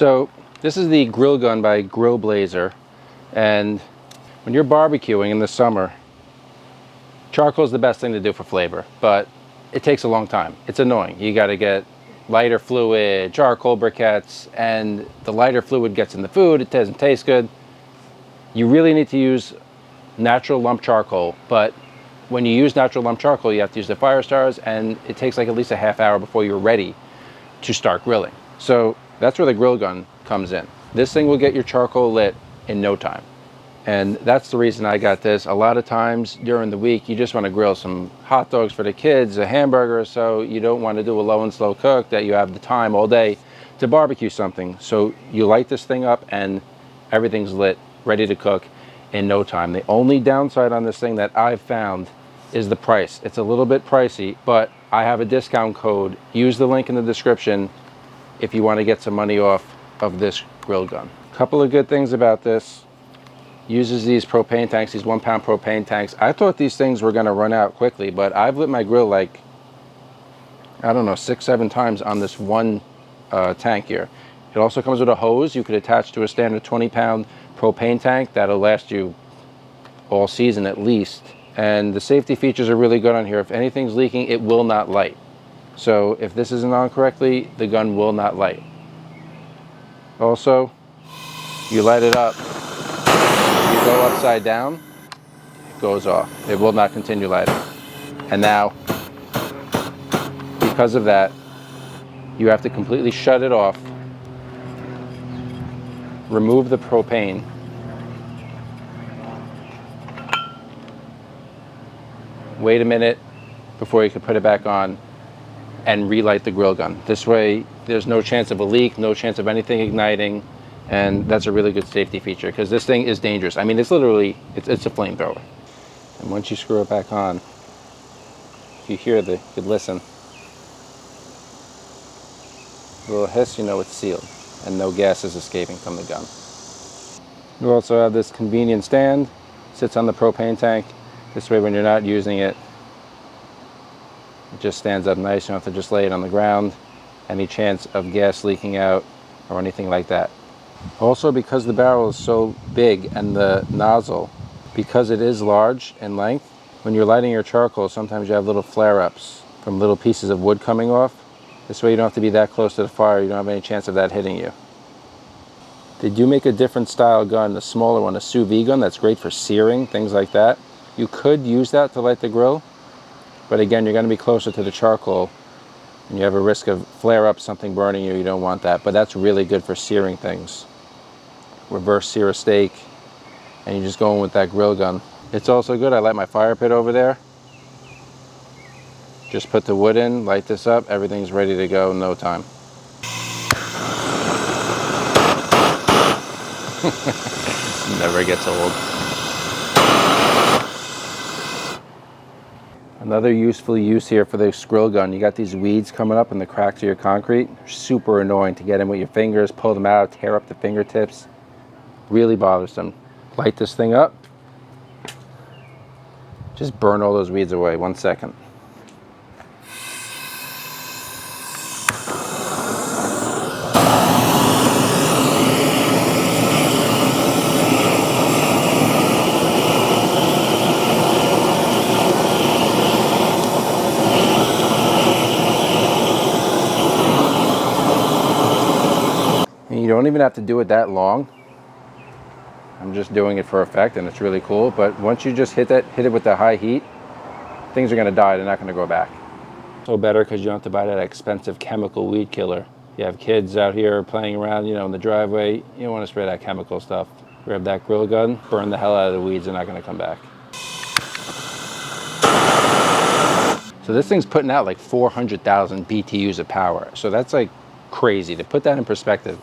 So this is the Grill Gun by Grill Blazer, and when you're barbecuing in the summer, charcoal is the best thing to do for flavor, but it takes a long time. It's annoying. You got to get lighter fluid, charcoal briquettes, and the lighter fluid gets in the food. It doesn't taste good. You really need to use natural lump charcoal, but when you use natural lump charcoal, you have to use the fire stars, and it takes like at least a half hour before you're ready to start grilling. So that's where the Grill Gun comes in. This thing will get your charcoal lit in no time. And that's the reason I got this. A lot of times during the week, you just want to grill some hot dogs for the kids, a hamburger or so. You don't want to do a low and slow cook, that you have the time all day to barbecue something. So you light this thing up and everything's lit, ready to cook in no time. The only downside on this thing that I've found is the price. It's a little bit pricey, but I have a discount code. Use the link in the description if you want to get some money off of this Grill Gun. A couple of good things about this. Uses these propane tanks, these 1 pound propane tanks. I thought these things were going to run out quickly, but I've lit my grill like, I don't know, 6-7 times on this one tank here. It also comes with a hose you could attach to a standard 20 pound propane tank. That'll last you all season at least. And the safety features are really good on here. If anything's leaking, it will not light. So if this isn't on correctly, the gun will not light. Also, you light it up, you go upside down, it goes off. It will not continue lighting. And now, because of that, you have to completely shut it off, remove the propane, wait a minute before you can put it back on, and relight the Grill Gun. This way, there's no chance of a leak, no chance of anything igniting, and that's a really good safety feature because this thing is dangerous. I mean, it's literally, it's a flamethrower. And once you screw it back on, if you hear you could listen. A little hiss, you know it's sealed, and no gas is escaping from the gun. You also have this convenient stand, sits on the propane tank. This way, when you're not using it, it just stands up nice. You don't have to just lay it on the ground. Any chance of gas leaking out or anything like that. Also, because the barrel is so big and the nozzle, because it is large in length, when you're lighting your charcoal, sometimes you have little flare-ups from little pieces of wood coming off. This way you don't have to be that close to the fire. You don't have any chance of that hitting you. They do make a different style gun, a smaller one, a sous vide gun that's great for searing, things like that. You could use that to light the grill, but again, you're going to be closer to the charcoal and you have a risk of flare-up, something burning you. You don't want that, but that's really good for searing things. Reverse sear a steak, and you just go in with that Grill Gun. It's also good. I light my fire pit over there. Just put the wood in, light this up, everything's ready to go in no time. Never gets old. Another useful use here for this Grill Gun, you got these weeds coming up in the cracks of your concrete. Super annoying to get in with your fingers, pull them out, tear up the fingertips. Really bothersome. Light this thing up. Just burn all those weeds away. 1 second. You don't even have to do it that long. I'm just doing it for effect, and it's really cool. But once you just hit it with the high heat, things are going to die. They're not going to go back. So better because you don't have to buy that expensive chemical weed killer. You have kids out here playing around, you know, in the driveway. You don't want to spray that chemical stuff. Grab that Grill Gun, burn the hell out of the weeds. They're not going to come back. So this thing's putting out like 400,000 BTUs of power. So that's like crazy. To put that in perspective,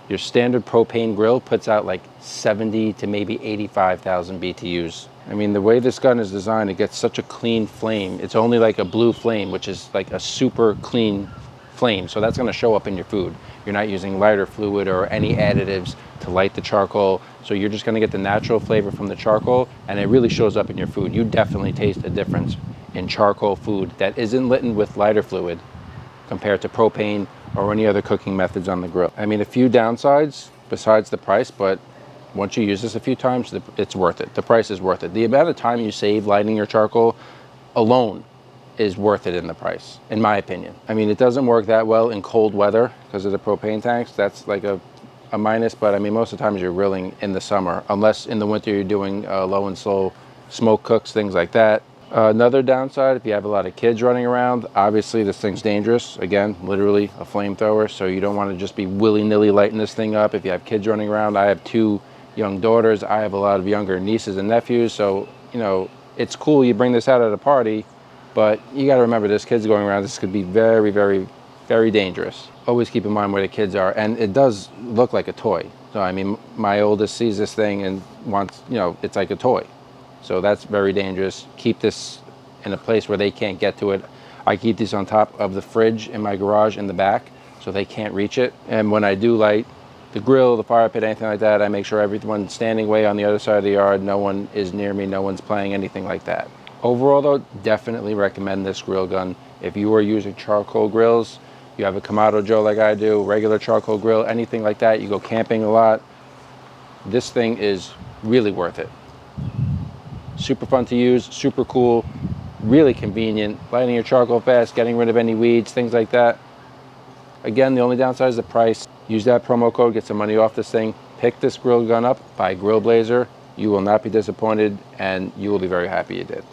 your standard propane grill puts out like 70 to maybe 85,000 BTUs. I mean, the way this gun is designed, it gets such a clean flame. It's only like a blue flame, which is like a super clean flame. So that's gonna show up in your food. You're not using lighter fluid or any additives to light the charcoal. So you're just gonna get the natural flavor from the charcoal, and it really shows up in your food. You definitely taste a difference in charcoal food that isn't lit with lighter fluid compared to propane or any other cooking methods on the grill. I mean, a few downsides besides the price, but once you use this a few times, it's worth it. The price is worth it. The amount of time you save lighting your charcoal alone is worth it in the price, in my opinion. I mean, it doesn't work that well in cold weather because of the propane tanks. That's like a minus, but I mean, most of the times you're grilling in the summer, unless in the winter you're doing low and slow smoke cooks, things like that. Another downside, if you have a lot of kids running around, obviously this thing's dangerous. Again, literally a flamethrower, so you don't want to just be willy-nilly lighting this thing up if you have kids running around. I have 2 young daughters. I have a lot of younger nieces and nephews, so, you know, it's cool you bring this out at a party, but you got to remember there's kids going around. This could be very, very, very dangerous. Always keep in mind where the kids are, and it does look like a toy. So, I mean, my oldest sees this thing and wants, you know, it's like a toy. So that's very dangerous. Keep this in a place where they can't get to it. I keep these on top of the fridge in my garage in the back so they can't reach it. And when I do light the grill, the fire pit, anything like that, I make sure everyone's standing way on the other side of the yard. No one is near me. No one's playing anything like that. Overall, though, definitely recommend this grill gun. If you are using charcoal grills, you have a Kamado Joe like I do, regular charcoal grill, anything like that, you go camping a lot, this thing is really worth it. Super fun to use, super cool, really convenient, lighting your charcoal fast, getting rid of any weeds, things like that. Again, the only downside is the price. Use that promo code, get some money off this thing. Pick this grill gun up by Grill Blazer. You will not be disappointed, and you will be very happy you did.